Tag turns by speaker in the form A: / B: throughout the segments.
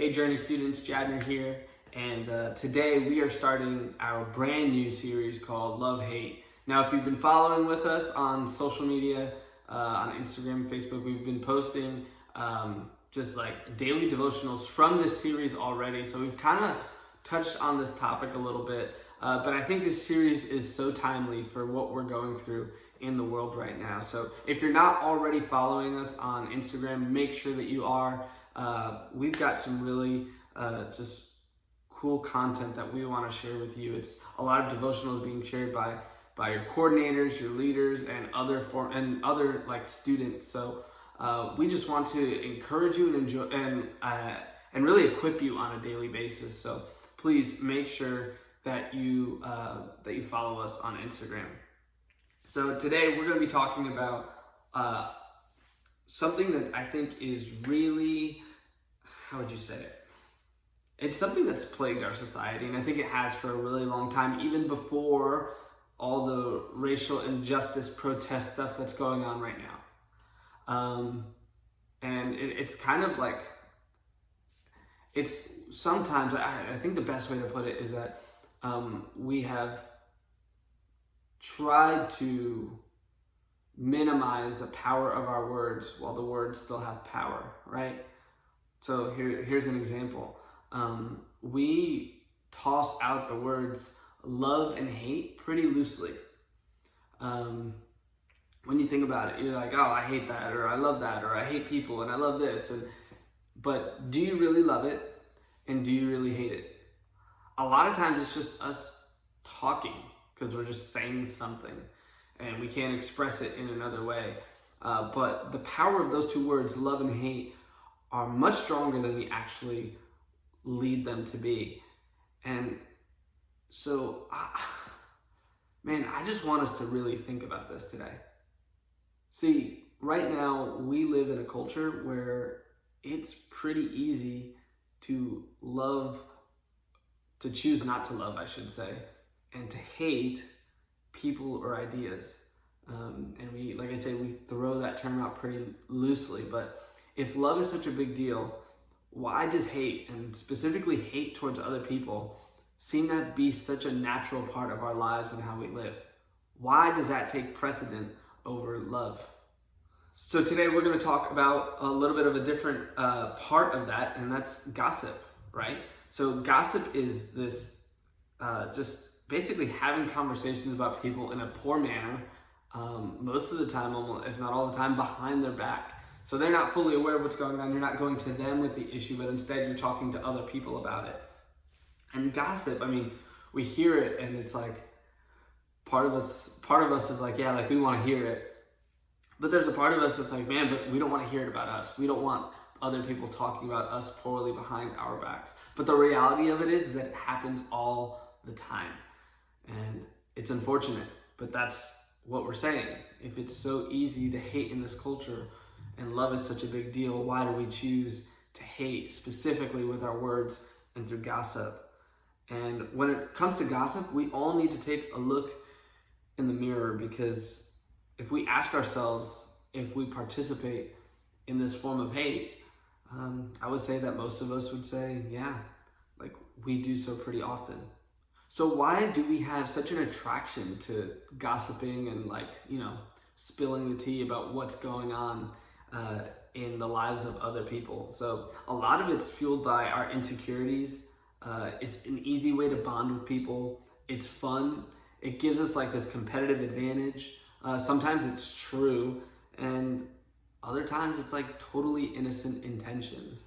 A: Hey Journey students, Jadner here, and today we are starting our brand new series called Love Hate. Now if you've been following with us on social media, on Instagram, Facebook, we've been posting just like daily devotionals from this series already, so we've kind of touched on this topic a little bit, but I think this series is so timely for what we're going through in the world right now. So if you're not already following us on Instagram, make sure that you are. We've got some really just cool content that we want to share with you. It's a lot of devotionals being shared by your coordinators, your leaders, and other like students. So we just want to encourage you and enjoy and really equip you on a daily basis. So please make sure that you follow us on Instagram. So today we're going to be talking about something that I think is really, how would you say it? It's something that's plagued our society, and I think it has for a really long time, even before all the racial injustice protest stuff that's going on right now. And it's kind of like, it's sometimes, I think the best way to put it is that we have tried to minimize the power of our words while the words still have power, right? So here's an example. We toss out the words love and hate pretty loosely. When you think about it, you're like, oh, I hate that, or I love that, or I hate people, and I love this. But do you really love it? And do you really hate it? A lot of times it's just us talking because we're just saying something and we can't express it in another way. But the power of those two words, love and hate, are much stronger than we actually lead them to be. And so, man, I just want us to really think about this today. See, right now we live in a culture where it's pretty easy to choose not to love, I should say, and to hate people or ideas. And we, like I say, we throw that term out pretty loosely, but if love is such a big deal, why does hate, and specifically hate towards other people, seem to be such a natural part of our lives and how we live? Why does that take precedent over love? So today we're going to talk about a little bit of a different part of that, and that's gossip, right? So gossip is this just basically having conversations about people in a poor manner, most of the time, if not all the time, behind their back. So they're not fully aware of what's going on. You're not going to them with the issue, but instead you're talking to other people about it. And gossip, I mean, we hear it and it's like, part of us is like, yeah, like we want to hear it. But there's a part of us that's like, man, but we don't want to hear it about us. We don't want other people talking about us poorly behind our backs. But the reality of it is that it happens all the time. And it's unfortunate, but that's what we're saying. If it's so easy to hate in this culture and love is such a big deal, why do we choose to hate specifically with our words and through gossip? And when it comes to gossip, we all need to take a look in the mirror, because if we ask ourselves if we participate in this form of hate, I would say that most of us would say, yeah, like we do so pretty often. So why do we have such an attraction to gossiping and spilling the tea about what's going on in the lives of other people? So a lot of it's fueled by our insecurities. It's an easy way to bond with people. It's fun. It gives us like this competitive advantage. Sometimes it's true, and other times it's like totally innocent intentions.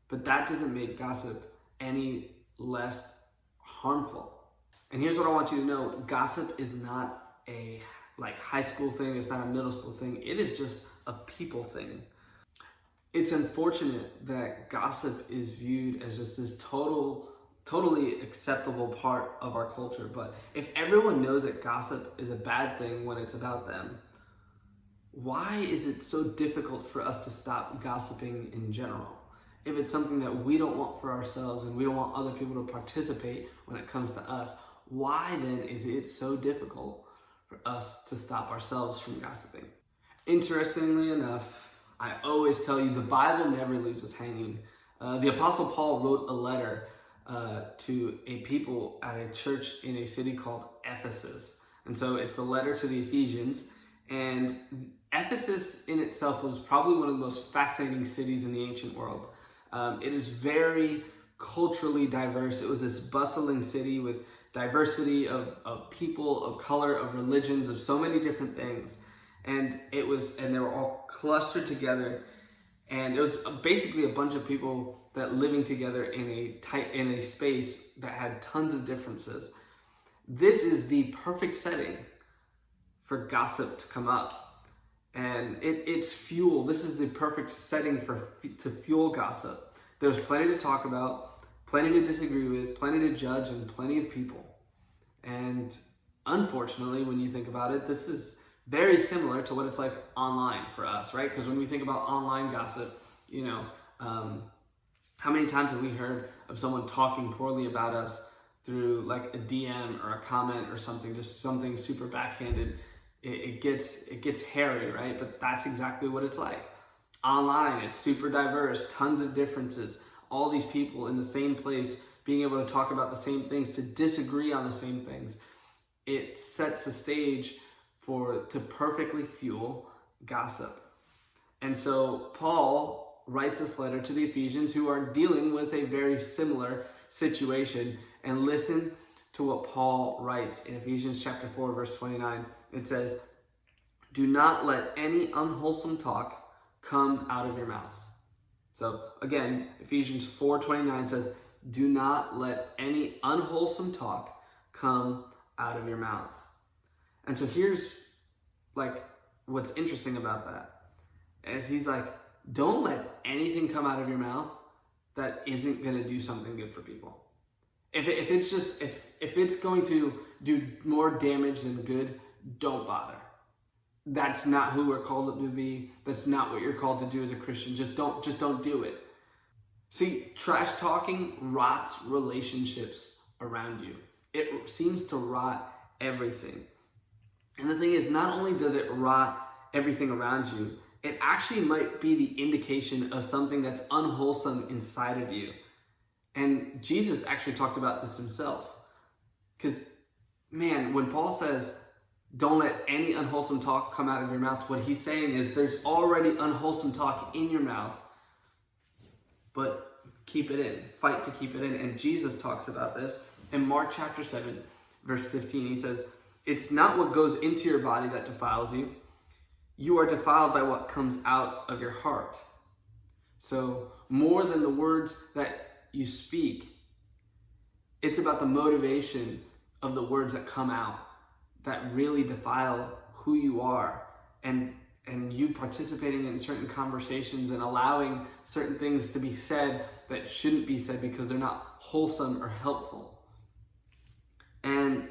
A: But that doesn't make gossip any less harmful. And here's what I want you to know. Gossip is not a high school thing. It's not a middle school thing. It is just a people thing. It's unfortunate that gossip is viewed as just this totally acceptable part of our culture. But if everyone knows that gossip is a bad thing when it's about them, why is it so difficult for us to stop gossiping in general? If it's something that we don't want for ourselves and we don't want other people to participate when it comes to us, why then is it so difficult for us to stop ourselves from gossiping? Interestingly enough, I always tell you the Bible never leaves us hanging. The Apostle Paul wrote a letter to a people at a church in a city called Ephesus. And so it's a letter to the Ephesians. And Ephesus in itself was probably one of the most fascinating cities in the ancient world. It is very culturally diverse. It was this bustling city with diversity of people, of color, of religions, of so many different things. And they were all clustered together. And it was basically a bunch of people that living together in a space that had tons of differences. This is the perfect setting for gossip to come up, and it's fuel. This is the perfect setting to fuel gossip. There's plenty to talk about, plenty to disagree with, plenty to judge, and plenty of people. And unfortunately, when you think about it, this is very similar to what it's like online for us, right? Because when we think about online gossip, how many times have we heard of someone talking poorly about us through like a DM or a comment or something, just something super backhanded? It gets hairy, right? But that's exactly what it's like. Online is super diverse, tons of differences, all these people in the same place being able to talk about the same things, to disagree on the same things. It sets the stage to perfectly fuel gossip. And so Paul writes this letter to the Ephesians, who are dealing with a very similar situation. And listen to what Paul writes in Ephesians chapter 4, verse 29. It says, "Do not let any unwholesome talk come out of your mouths." So again, Ephesians 4:29 says, "Do not let any unwholesome talk come out of your mouths." And so here's like what's interesting about that, is he's like, don't let anything come out of your mouth that isn't going to do something good for people. If it's going to do more damage than good, don't bother. That's not who we're called to be. That's not what you're called to do as a Christian. Just don't do it. See, trash talking rots relationships around you. It seems to rot everything. And the thing is, not only does it rot everything around you, it actually might be the indication of something that's unwholesome inside of you. And Jesus actually talked about this himself. Because, man, when Paul says, don't let any unwholesome talk come out of your mouth, what he's saying is there's already unwholesome talk in your mouth, but keep it in. Fight to keep it in. And Jesus talks about this in Mark chapter 7, verse 15. He says, "It's not what goes into your body that defiles you. You are defiled by what comes out of your heart." So more than the words that you speak, it's about the motivation of the words that come out that really defile who you are, and you participating in certain conversations and allowing certain things to be said that shouldn't be said because they're not wholesome or helpful. And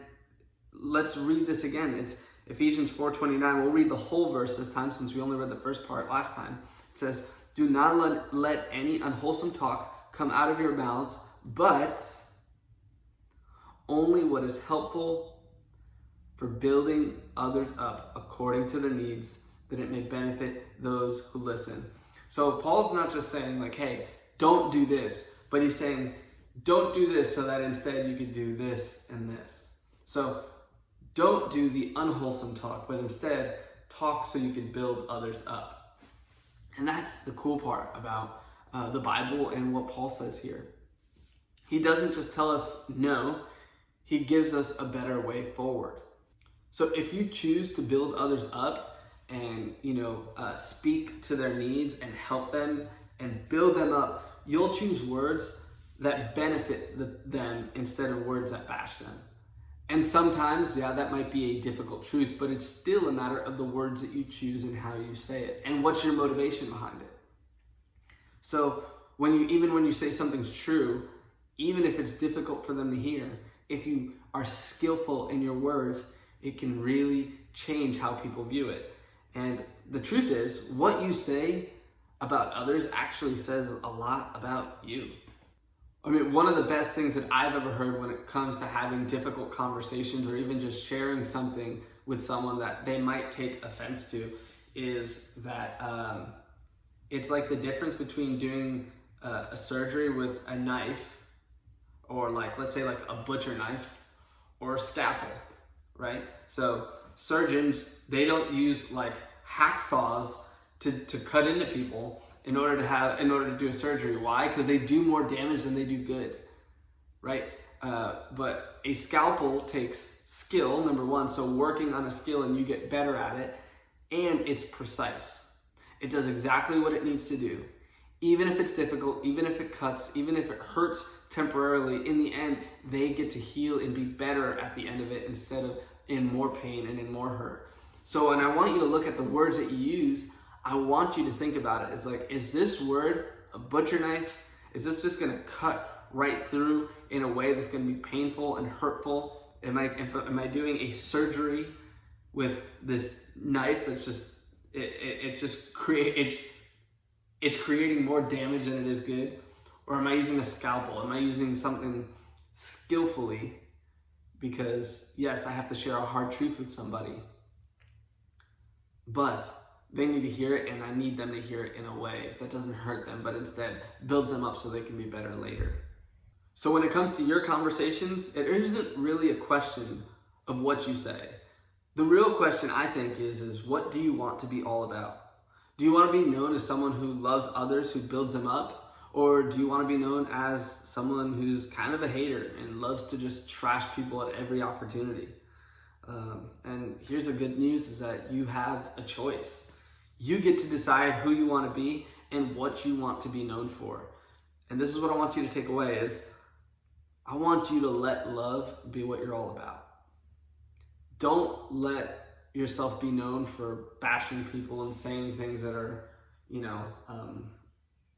A: let's read this again. It's Ephesians 4:29. We'll read the whole verse this time since we only read the first part last time. It says, "Do not let any unwholesome talk come out of your mouths, but only what is helpful for building others up according to their needs, that it may benefit those who listen." So Paul's not just saying like, hey, don't do this, but he's saying, don't do this so that instead you could do this and this. So don't do the unwholesome talk, but instead talk so you can build others up. And that's the cool part about the Bible and what Paul says here. He doesn't just tell us no, he gives us a better way forward. So if you choose to build others up and, speak to their needs and help them and build them up, you'll choose words that benefit them instead of words that bash them. And sometimes, that might be a difficult truth, but it's still a matter of the words that you choose and how you say it and what's your motivation behind it. So when you say something's true, even if it's difficult for them to hear, if you are skillful in your words, it can really change how people view it. And the truth is, what you say about others actually says a lot about you. I mean, one of the best things that I've ever heard when it comes to having difficult conversations or even just sharing something with someone that they might take offense to is that it's like the difference between doing a surgery with a knife, or like, let's say like a butcher knife or a scalpel, right? So surgeons, they don't use like hacksaws to cut into people in order to do a surgery. Why? Because they do more damage than they do good, right? But a scalpel takes skill, number one, so working on a skill and you get better at it, and it's precise. It does exactly what it needs to do. Even if it's difficult, even if it cuts, even if it hurts temporarily, in the end, they get to heal and be better at the end of it instead of in more pain and in more hurt. So when I want you to look at the words that you use, I want you to think about it. It's like, is this word a butcher knife? Is this just gonna cut right through in a way that's gonna be painful and hurtful? Am I doing a surgery with this knife that's just, it's creating more damage than it is good? Or am I using a scalpel? Am I using something skillfully? Because yes, I have to share a hard truth with somebody, but they need to hear it, and I need them to hear it in a way that doesn't hurt them, but instead builds them up so they can be better later. So when it comes to your conversations, it isn't really a question of what you say. The real question, I think, is what do you want to be all about? Do you want to be known as someone who loves others, who builds them up? Or do you want to be known as someone who's kind of a hater and loves to just trash people at every opportunity? And here's the good news, is that you have a choice. You get to decide who you want to be and what you want to be known for. And this is what I want you to take away is, I want you to let love be what you're all about. Don't let yourself be known for bashing people and saying things that are,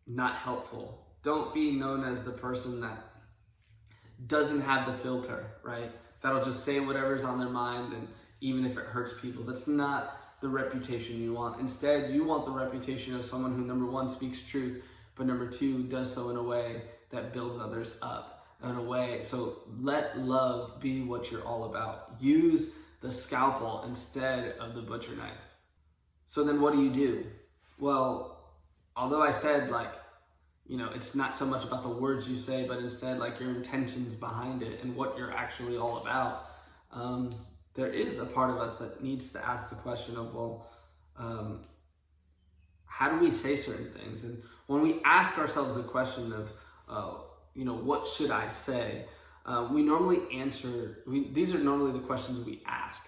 A: not helpful. Don't be known as the person that doesn't have the filter, right? That'll just say whatever's on their mind, and even if it hurts people. That's not the reputation you want. Instead, you want the reputation of someone who, number one, speaks truth, but number two, does so in a way that builds others up. In a way, so let love be what you're all about. Use the scalpel instead of the butcher knife. So then what do? Well, although I said it's not so much about the words you say, but instead like your intentions behind it and what you're actually all about, there is a part of us that needs to ask the question of, how do we say certain things? And when we ask ourselves the question of, what should I say? We normally answer, these are normally the questions we ask.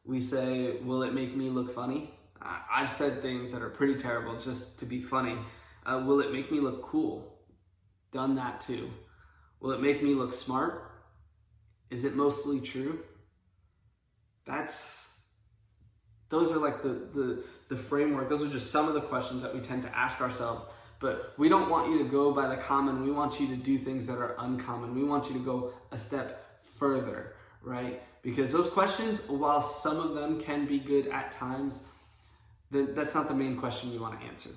A: We say, will it make me look funny? I've said things that are pretty terrible just to be funny. Will it make me look cool? Done that too. Will it make me look smart? Is it mostly true? Those are like the framework. Those are just some of the questions that we tend to ask ourselves. But we don't want you to go by the common. We want you to do things that are uncommon. We want you to go a step further, right? Because those questions, while some of them can be good at times, that's not the main question you want to answer.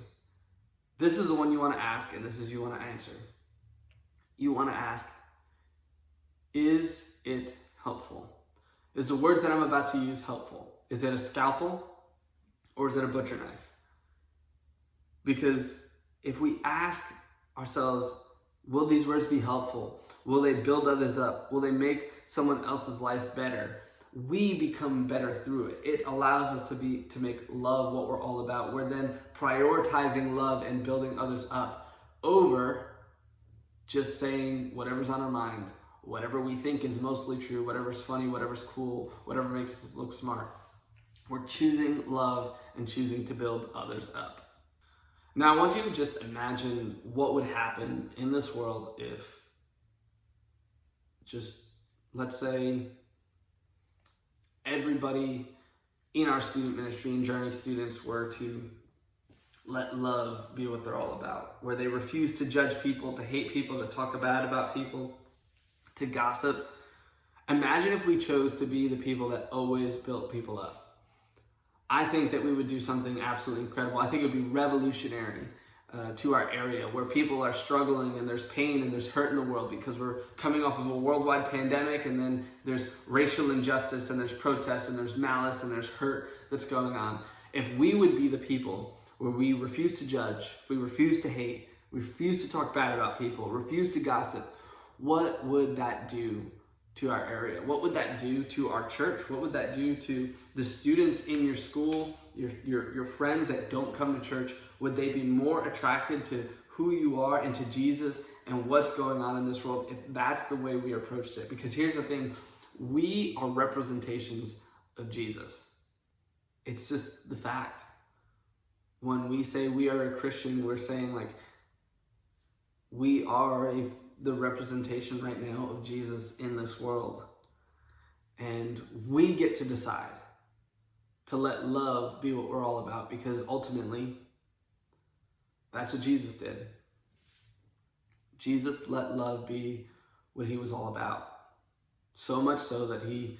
A: This is the one you want to ask, and this is you want to answer. You want to ask, is it helpful? Is the words that I'm about to use helpful? Is it a scalpel or is it a butcher knife? Because if we ask ourselves, will these words be helpful? Will they build others up? Will they make someone else's life better? We become better through it. It allows us to make love what we're all about. We're then prioritizing love and building others up over just saying whatever's on our mind, whatever we think is mostly true, whatever's funny, whatever's cool, whatever makes us look smart. We're choosing love and choosing to build others up. Now, I want you to just imagine what would happen in this world if, let's say, everybody in our student ministry and Journey students were to let love be what they're all about, where they refuse to judge people, to hate people, to talk bad about people, to gossip. Imagine if we chose to be the people that always built people up. I think that we would do something absolutely incredible. I think it would be revolutionary to our area, where people are struggling and there's pain and there's hurt in the world because we're coming off of a worldwide pandemic, and then there's racial injustice and there's protests and there's malice and there's hurt that's going on. If we would be the people where we refuse to judge, we refuse to hate, refuse to talk bad about people, refuse to gossip, what would that do to our area? What would that do to our church? What would that do to the students in your school, your friends that don't come to church? Would they be more attracted to who you are and to Jesus and what's going on in this world if that's the way we approached it? Because here's the thing, we are representations of Jesus. It's just the fact. When we say we are a Christian, we're saying like we are the representation right now of Jesus in this world. And we get to decide to let love be what we're all about, because ultimately that's what Jesus did. Jesus let love be what he was all about. So much so that he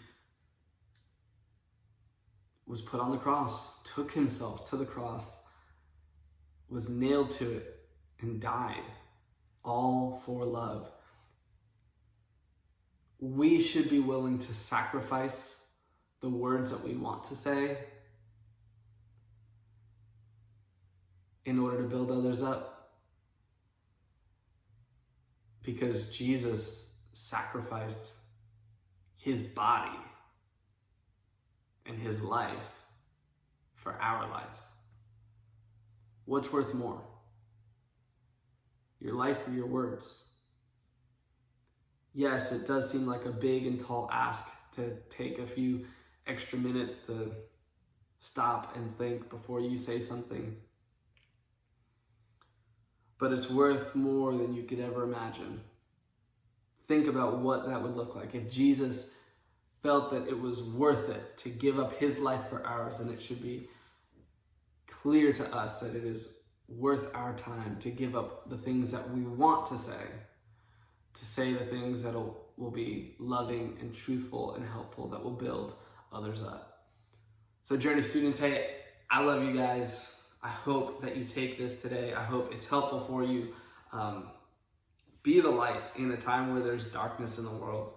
A: was put on the cross, took himself to the cross, was nailed to it, and died, all for love. We should be willing to sacrifice the words that we want to say in order to build others up, because Jesus sacrificed his body and his life for our lives. What's worth more? Your life or your words? Yes, it does seem like a big and tall ask to take a few extra minutes to stop and think before you say something. But it's worth more than you could ever imagine. Think about what that would look like. If Jesus felt that it was worth it to give up his life for ours, then it should be clear to us that it is worth our time to give up the things that we want to say the things that will be loving and truthful and helpful, that will build others up. So Journey students, hey, I love you guys. I hope that you take this today. I hope it's helpful for you. Be the light in a time where there's darkness in the world.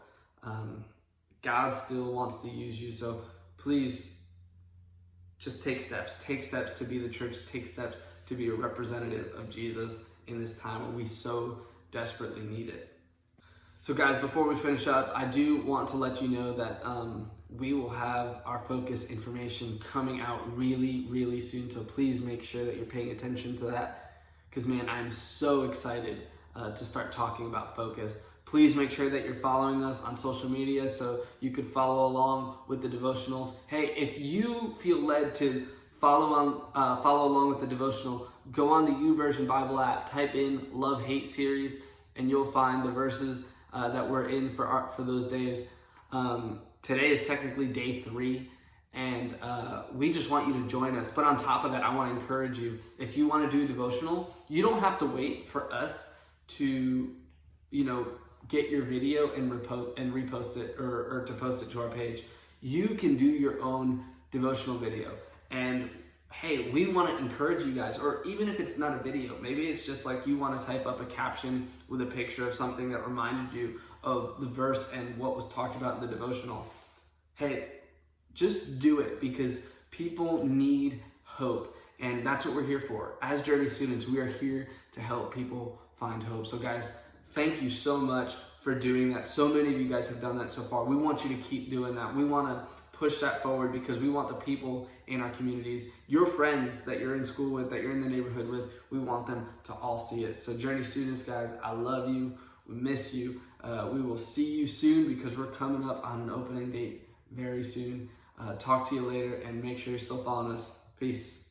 A: God still wants to use you, so please just take steps. Take steps to be the church. Take steps to be a representative of Jesus in this time when we so desperately need it. So guys, before we finish up, I do want to let you know that we will have our Focus information coming out really, really soon. So please make sure that you're paying attention to that, because man, I'm so excited to start talking about Focus. Please make sure that you're following us on social media so you could follow along with the devotionals. Hey, if you feel led to follow along with the devotional, go on the YouVersion Bible app, type in Love Hate series, and you'll find the verses that we're in for those days. Today is technically day 3, and we just want you to join us. But on top of that, I want to encourage you, if you want to do a devotional, you don't have to wait for us to, get your video and repost it or to post it to our page. You can do your own devotional video. And hey, we want to encourage you guys, or even if it's not a video, maybe it's just like you want to type up a caption with a picture of something that reminded you of the verse and what was talked about in the devotional. Hey, just do it, because people need hope. And that's what we're here for. As Journey students, we are here to help people find hope. So guys, thank you so much for doing that. So many of you guys have done that so far. We want you to keep doing that. We want to push that forward, because we want the people in our communities, your friends that you're in school with, that you're in the neighborhood with, we want them to all see it. So Journey students, guys, I love you. We miss you. We will see you soon, because we're coming up on an opening date very soon. Talk to you later, and make sure you're still following us. Peace.